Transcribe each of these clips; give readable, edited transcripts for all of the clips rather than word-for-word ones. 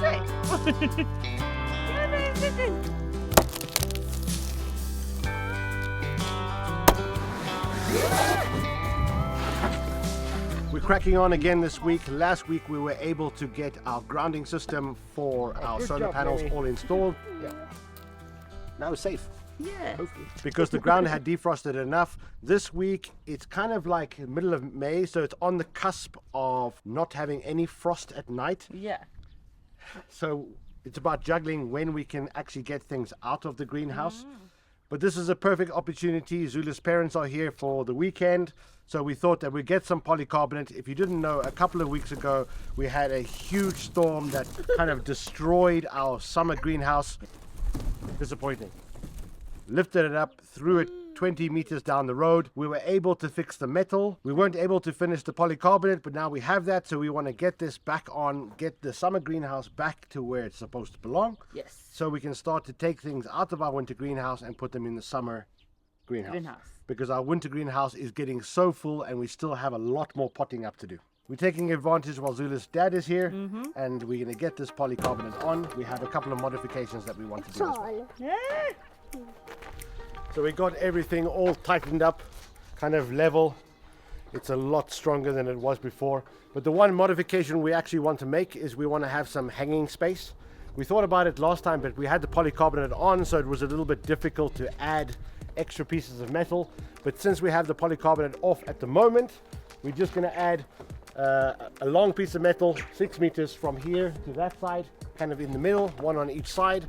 We're cracking on again this week. Last week we were able to get our grounding system for our solar panels all installed. Yeah. Now it's safe. Yeah. Hopefully. Because the ground had defrosted enough. This week it's kind of like middle of May, so it's on the cusp of not having any frost at night. Yeah. So it's about juggling when we can actually get things out of the greenhouse. But this is a perfect opportunity. Zula's parents are here for the weekend, so we thought that we'd get some polycarbonate. If you didn't know, a couple of weeks ago we had a huge storm that kind of destroyed our summer greenhouse. Disappointing. Lifted it up, threw it 20 meters down the road. We were able to fix the metal. We weren't able to finish the polycarbonate, but now we have that, so we want to get this back on, get the summer greenhouse back to where it's supposed to belong. Yes. So we can start to take things out of our winter greenhouse and put them in the summer greenhouse. Because our winter greenhouse is getting so full and we still have a lot more potting up to do. We're taking advantage while Zula's dad is here, and we're going to get this polycarbonate on. We have a couple of modifications that we want to do as well. Yeah. So we got everything all tightened up, kind of level. It's a lot stronger than it was before. But the one modification we actually want to make is we want to have some hanging space. We thought about it last time, but we had the polycarbonate on, so it was a little bit difficult to add extra pieces of metal. But since we have the polycarbonate off at the moment, we're just going to add a long piece of metal, 6 meters from here to that side, kind of in the middle, one on each side,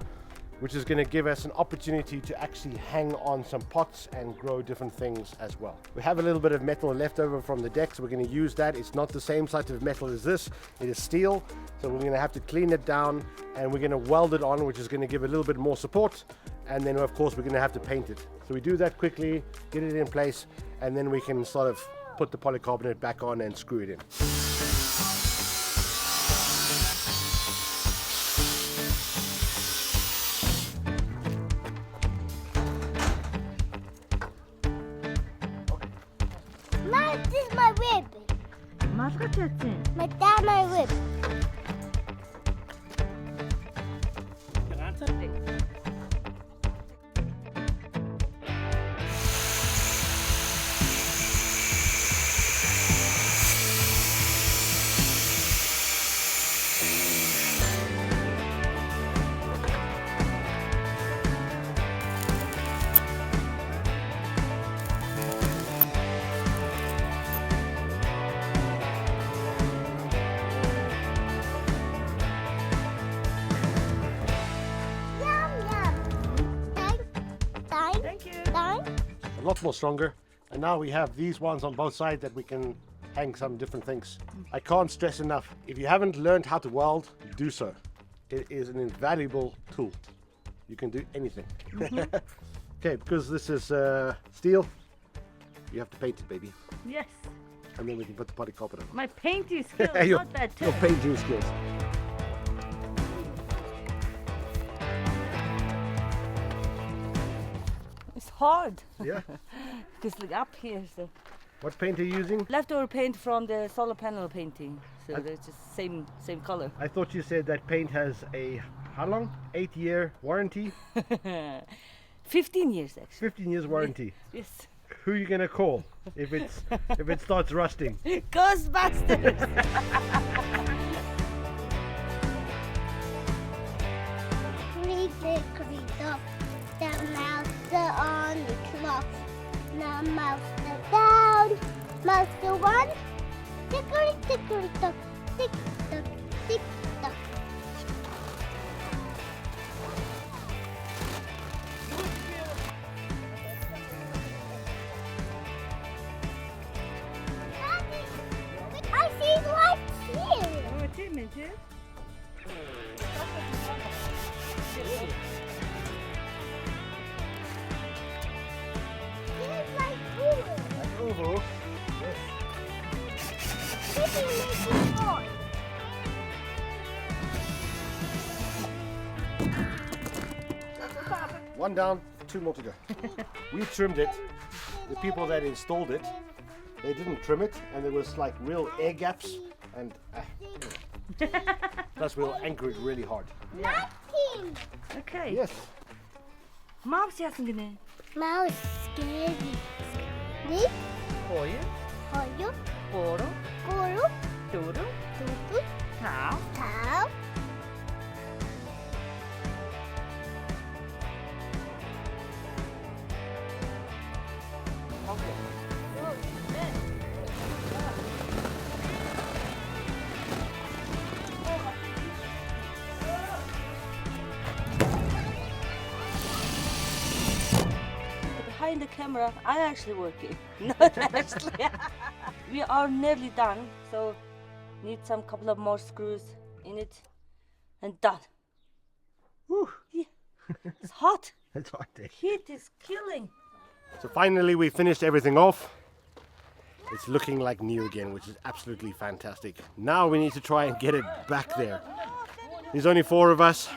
which is going to give us an opportunity to actually hang on some pots and grow different things as well. We have a little bit of metal left over from the deck, so we're going to use that. It's not the same type of metal as this, it is steel, so we're going to have to clean it down and we're going to weld it on, which is going to give a little bit more support, and then of course we're going to have to paint it. So we do that quickly, get it in place, and then we can sort of put the polycarbonate back on and screw it in. This is my rib. My dad, my rib. A lot more stronger, and now we have these ones on both sides that we can hang some different things. I can't stress enough, if you haven't learned how to weld, do so. It is an invaluable tool. You can do anything. Okay, because this is steel, you have to paint it, baby. Yes. And then we can put the polycarbonate on. My painting skills, not that Your tough. painting skills. It's hard. Yeah. Because like up here is the What paint are you using? leftover paint from the solar panel painting. So it's just same color. I thought you said that paint has a, how long? 8-year warranty? 15 years actually. 15 years warranty. Yes. Who are you gonna call if it starts rusting? Ghostbusters! The mouse on the clock. Now mouse down. Mouse the one. Tickly tickly tock. Tick tock. Tick tock. I see lights here. Oh, it's in it, Here's my food. Oval. This is making noise. One down, 2 more to go. We trimmed it. The people that installed it, they didn't trim it, and there was like real air gaps, and Plus we'll anchor it really hard. Nothing. Okay. Yes. Mouse jasın gene. Mouse scary. This Koyu, koyu, boru, koru, duru, tutu, tao. cow. Behind the camera, I'm actually working. Not actually. We are nearly done, so need some couple of more screws in it, and done. Whew. Yeah. It's hot. That's hard. Heat is killing. So finally we finished everything off. It's looking like new again, which is absolutely fantastic. Now we need to try and get it back there. There's only 4 of us.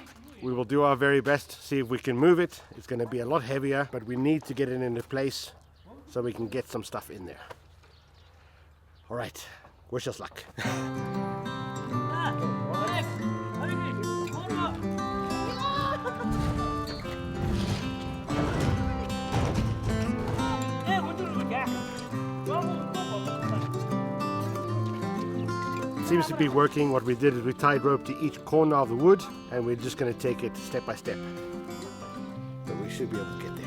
We will do our very best, see if we can move it. It's going to be a lot heavier, but we need to get it into place so we can get some stuff in there. All right, wish us luck. Seems to be working. What we did is we tied rope to each corner of the wood, and we're just going to take it step by step. But we should be able to get there.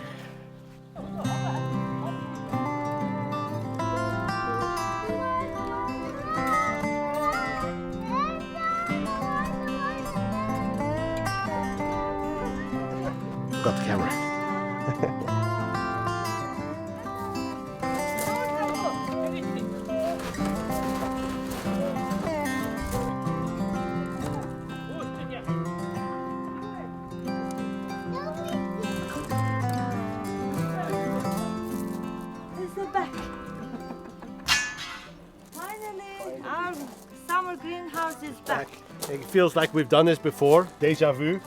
Got the camera. It's the back. Finally, our summer greenhouse is back. It feels like we've done this before. Deja vu.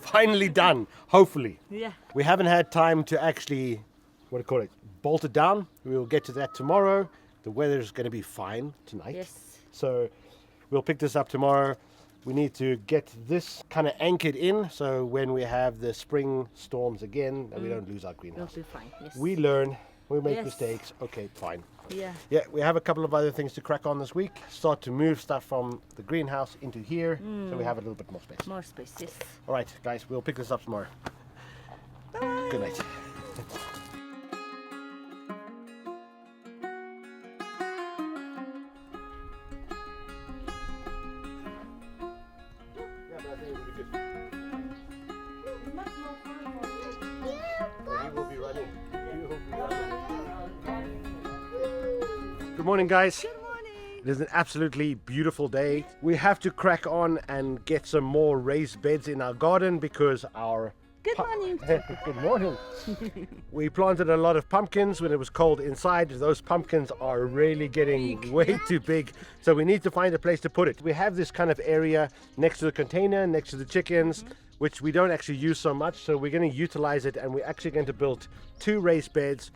Finally done, hopefully. Yeah. We haven't had time to actually, what do you call it, bolt it down. We will get to that tomorrow. The weather is going to be fine tonight. Yes. So we'll pick this up tomorrow. We need to get this kind of anchored in so when we have the spring storms again, that we don't lose our It'll greenhouse. be fine. Yes. We learn, we make Yes. mistakes. Okay, fine. Yeah. Yeah, we have a couple of other things to crack on this week. Start to move stuff from the greenhouse into here so we have a little bit more space. More space. Yes. All right, guys, we'll pick this up tomorrow. Good night. Good morning, guys. Good morning. It is an absolutely beautiful day. We have to crack on and get some more raised beds in our garden because our... Good morning. Good morning. We planted a lot of pumpkins when it was cold inside. Those pumpkins are really getting way too big. So we need to find a place to put it. We have this kind of area next to the container, next to the chickens, which we don't actually use so much. So we're going to utilize it, and we're actually going to build 2 raised beds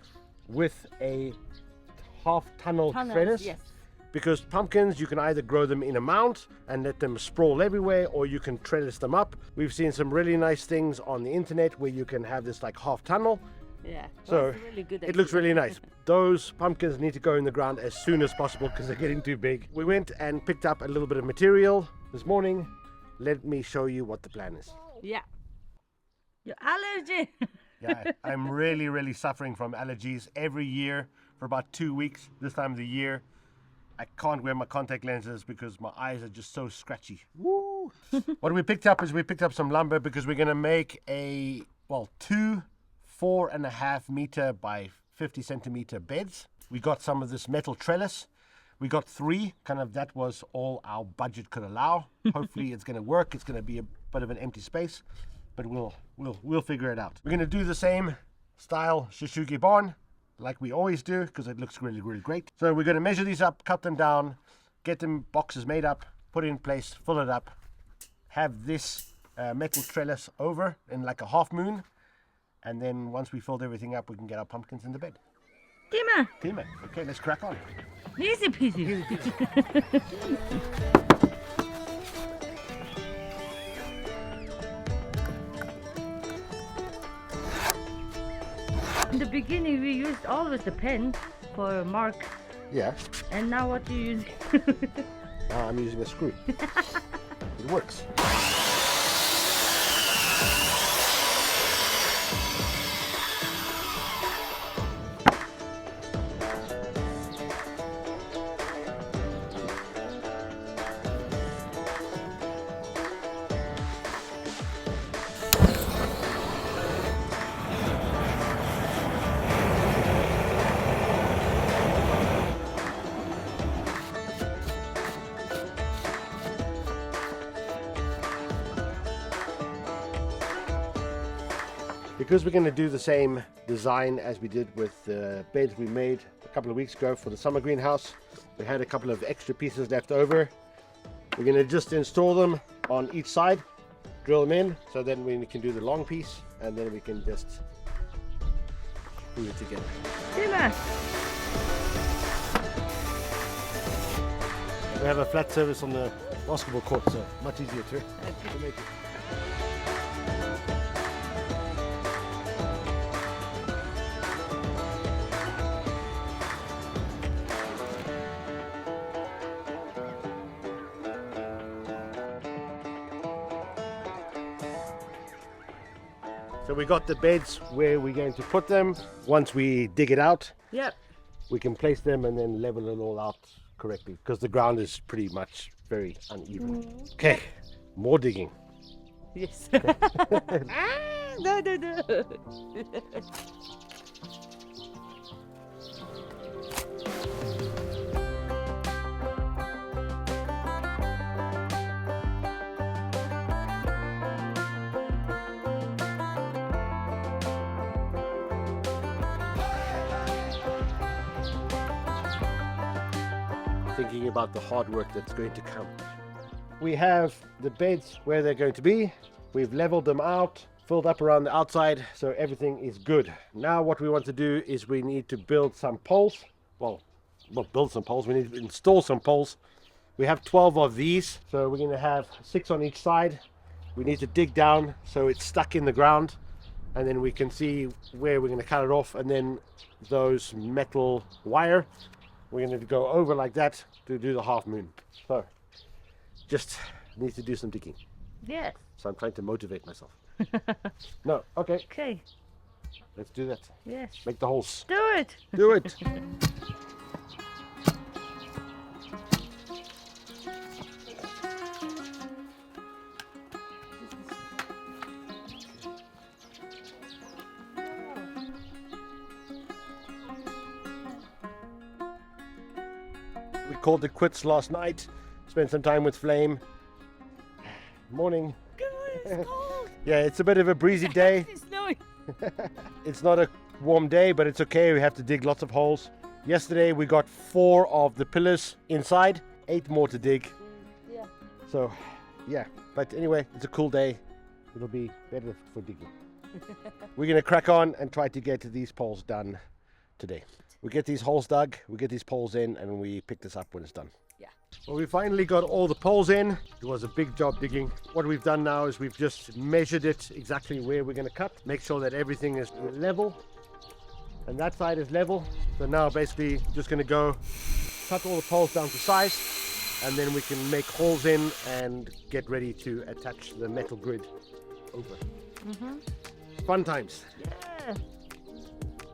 with a half tunnel trellis. Yes. Because pumpkins, you can either grow them in a mound and let them sprawl everywhere, or you can trellis them up. We've seen some really nice things on the internet where you can have this like half tunnel. Yeah. So That's really good. it looks really nice. Those pumpkins need to go in the ground as soon as possible because they're getting too big. We went and picked up a little bit of material this morning. Let me show you what the plan is. Yeah. Your allergy. Yeah, I'm really suffering from allergies every year for about 2 weeks this time of the year. I can't wear my contact lenses because my eyes are just so scratchy. Woo! What we picked up is we picked up some lumber because we're going to make a, well, 2 4.5 meter by 50 centimeter beds. We got some of this metal trellis. We got 3, kind of that was all our budget could allow. Hopefully it's going to work. It's going to be a bit of an empty space, but we'll figure it out. We're going to do the same style Shishugi barn like we always do because it looks really great. So we're going to measure these up, cut them down, get them boxes made up, put it in place, fill it up, have this metal trellis over in like a half moon, and then once we filled everything up we can get our pumpkins in the bed. Timmer. Timmer. Okay, let's crack on. Easy peasy. In the beginning, we used always the pen for mark, Yeah. and now what do you use? Now I'm using a screw. It works. Because we're going to do the same design as we did with the beds we made a couple of weeks ago for the summer greenhouse, we had a couple of extra pieces left over. We're going to just install them on each side, drill them in, so then we can do the long piece, and then we can just glue it together. Tina. We have a flat surface on the basketball court, so much easier to make it. So we got the beds where we're going to put them. Once we dig it out, Yep. we can place them and then level it all out correctly, because the ground is pretty much very uneven. Okay, more digging. Yes. No. Thinking about the hard work that's going to come. We have the beds where they're going to be. We've leveled them out, filled up around the outside, so everything is good. Now what we want to do is we need to build some poles. Well, not build some poles, we need to install some poles. We have 12 of these, so we're going to have 6 on each side. We need to dig down so it's stuck in the ground, and then we can see where we're going to cut it off, and then those metal wire, we're going to go over like that to do the half moon. So just need to do some digging. Yes. So I'm trying to motivate myself. No, okay, Okay. let's do that. Yes. Make the holes. Do it. Do it. We called it quits last night. Spent some time with Flame. Morning. It's cold. Yeah, it's a bit of a breezy day. It's snowing. It's not a warm day, but it's okay. We have to dig lots of holes. Yesterday we got 4 of the pillars inside, 8 more to dig. Yeah. So, yeah. But anyway, it's a cool day. It'll be better for digging. We're going to crack on and try to get these poles done today. We get these holes dug, we get these poles in, and we pick this up when it's done. Yeah. Well, we finally got all the poles in. It was a big job digging. What we've done now is we've just measured it exactly where we're going to cut. Make sure that everything is level. And that side is level. So now basically just going to go cut all the poles down to size. And then we can make holes in and get ready to attach the metal grid over. Fun times. Yeah.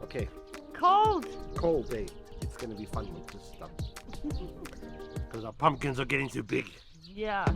Okay, Cold. cold day. It's going to be fun with this stuff. Because our pumpkins are getting too big. Yeah.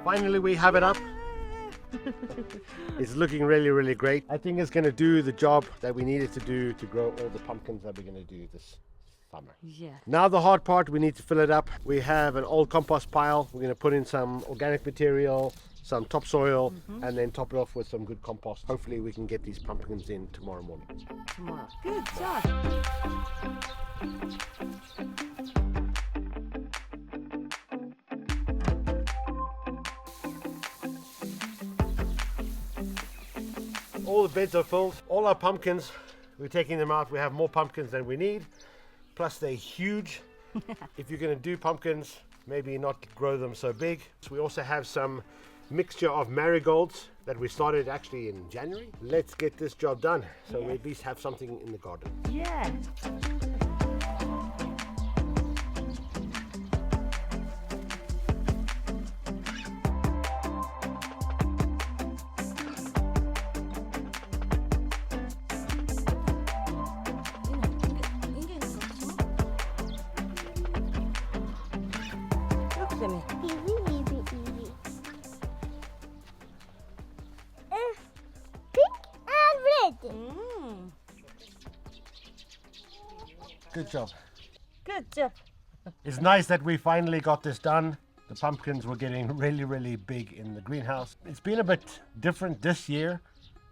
Finally, we have it up. It's looking really, really great. I think it's going to do the job that we needed to do to grow all the pumpkins that we're going to do this summer. Yeah. Now the hard part, we need to fill it up. We have an old compost pile. We're going to put in some organic material, some topsoil, and then top it off with some good compost. Hopefully we can get these pumpkins in tomorrow morning. Tomorrow. Good job. All the beds are filled. All our pumpkins, we're taking them out. We have more pumpkins than we need. Plus they're huge. If you're going to do pumpkins, maybe not grow them so big. We also have some mixture of marigolds that we started actually in January. Let's get this job done so we at least have something in the garden. Yeah. Look at me. Easy. Pink and red. Good job. Good job. It's nice that we finally got this done. The pumpkins were getting really big in the greenhouse. It's been a bit different this year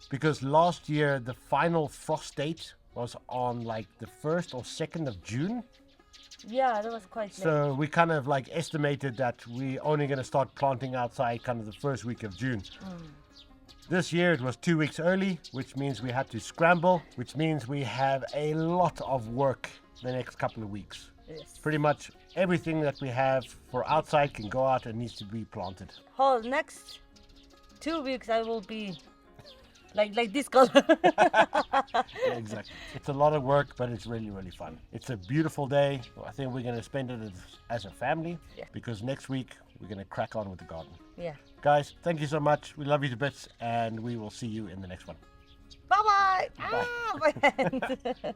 because last year the final frost date was on like the 1st or 2nd of June. Yeah, that was quite late. So we kind of like estimated that we're only going to start planting outside kind of the first week of June. This year it was 2 weeks early, which means we had to scramble, which means we have a lot of work the next couple of weeks. Yes. Pretty much everything that we have for outside can go out and needs to be planted. Whole next 2 weeks I will be like this color. Yeah, exactly. It's a lot of work, but it's really fun. It's a beautiful day. I think we're going to spend it as a family because next week we're going to crack on with the garden. Yeah. Guys, thank you so much. We love you to bits and we will see you in the next one. Bye-bye. Bye. Bye.